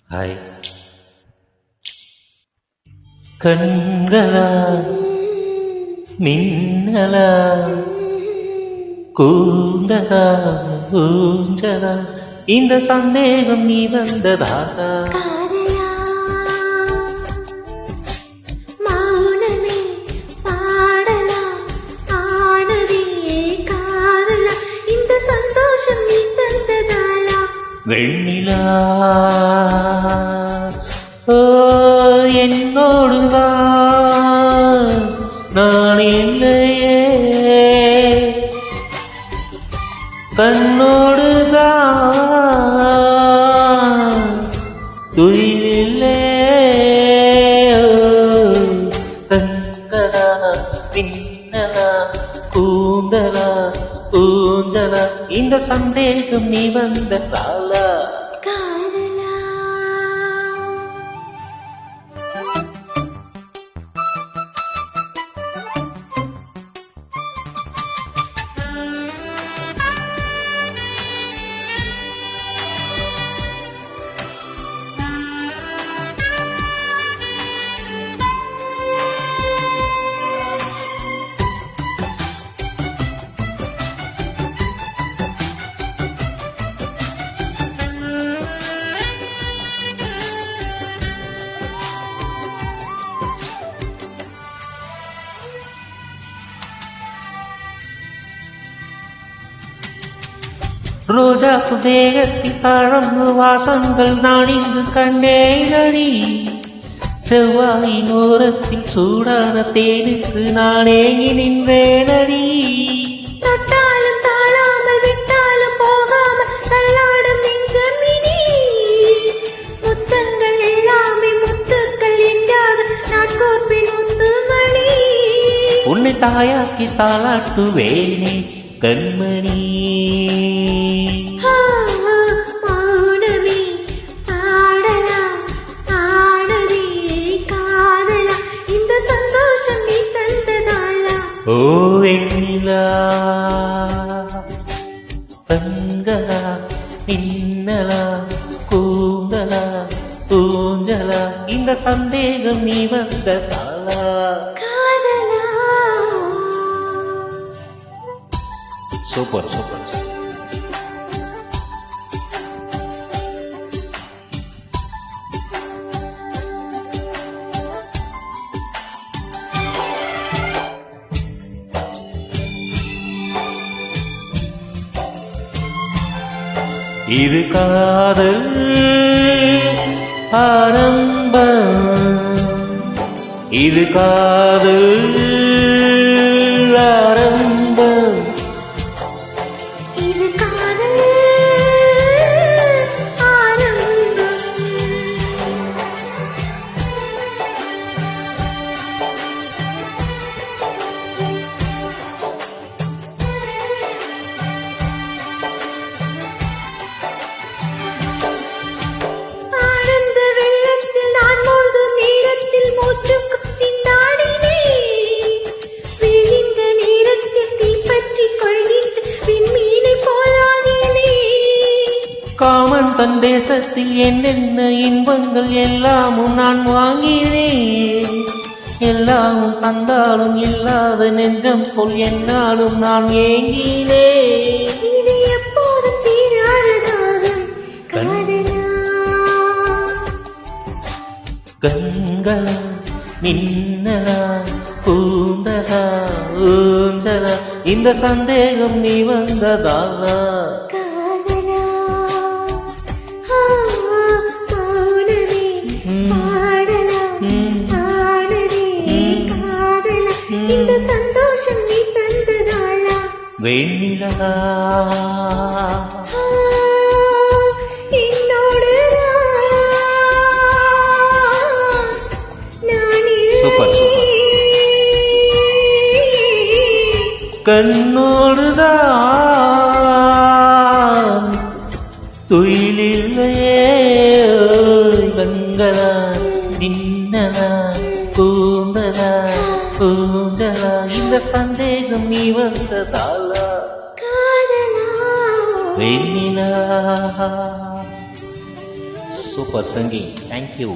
Hi. கண்களா மின்னலா கூந்தலா ஊஞ்சலா இந்த சந்தேகம் நீ வந்ததாகா காதலா மௌனமே பாடலா ஆனதே காதலா இந்த சந்தோஷம் நீ தந்ததாலா வெண்ணிலா ஓ என்னோடுதான் நான் இல்லையே கண்ணோடுதான் துயிலே கண்களா பின்னலா கூந்தலா ஊஞ்சலா இந்த சந்தேகம் நீ வந்த காலா காதலா ரோஜாப்பு தேகத்தில் தழம்பு வாசங்கள் நான் இங்கு கண்டேனடி செவ்வாயின் ஓரத்தில் சூடான தேனுக்கு நான் ஏங்கி நின்றேனடி தொட்டாலும் தாழாமல் விட்டாலும் போகாமல் தள்ளாடும் நெஞ்சமினி முத்தங்கள் எல்லாமே முத்துக்கள் என்றாக நாட்கோப்பின் முத்துமணி உன்னை தாயாக்கி தாளாட்டுவேனே கண்மணி மௌனமே பாடலா ஆனதே காதலா இந்த சந்தோஷம் நீ தந்ததாலா ஓ வெண்ணிலா கண்களா மின்னலா கூந்தலா ஊஞ்சலா இந்த சந்தேகம் நீ வந்த தாளா காதலா சூப்பர் சூப்பர் இது காதல் ஆரம்பம் இது காதல் ஆரம்பம் இது காதல் ஆரம்பம் ஆனந்த வெள்ளத்தில் நான் மூழ்கும் நேரத்தில் மூச்சுக்கு திண்டாடினேன் விழுகின்ற நேரத்தில் தீப்பற்றிக் கொள்கின்ற விண்மீனை போலாகினேன் காமன் தன் தேசத்தில் என்னென்ன இன்பங்கள் எல்லாமும் நான் வாங்கினேன் எல்லாமும் தந்தாலும் இல்லாத நெஞ்சம் போல் என்னாலும் நான் ஏங்கினேன் இது எப்போதும் தீராததாகும் காதலா கண்களா மின்னலா கூந்தலா ஊஞ்சலா இந்த சந்தேகம் நீ வந்ததாலா காதலா மௌனமே பாடலா ஆனதே காதலா இந்த சந்தோஷம் நீ தந்ததாலா வெண்ணிலா சூப்பர் சூப்பர் கண்ணோடுதான் துயிலில்லையே கண்களா மின்னலா கூந்தலா ஊஞ்சலா இந்த சந்தேகம் நீ வந்ததாலா காதலா வெண்ணிலா சூப்பர் சிங்கிங். தேங்க்யூ.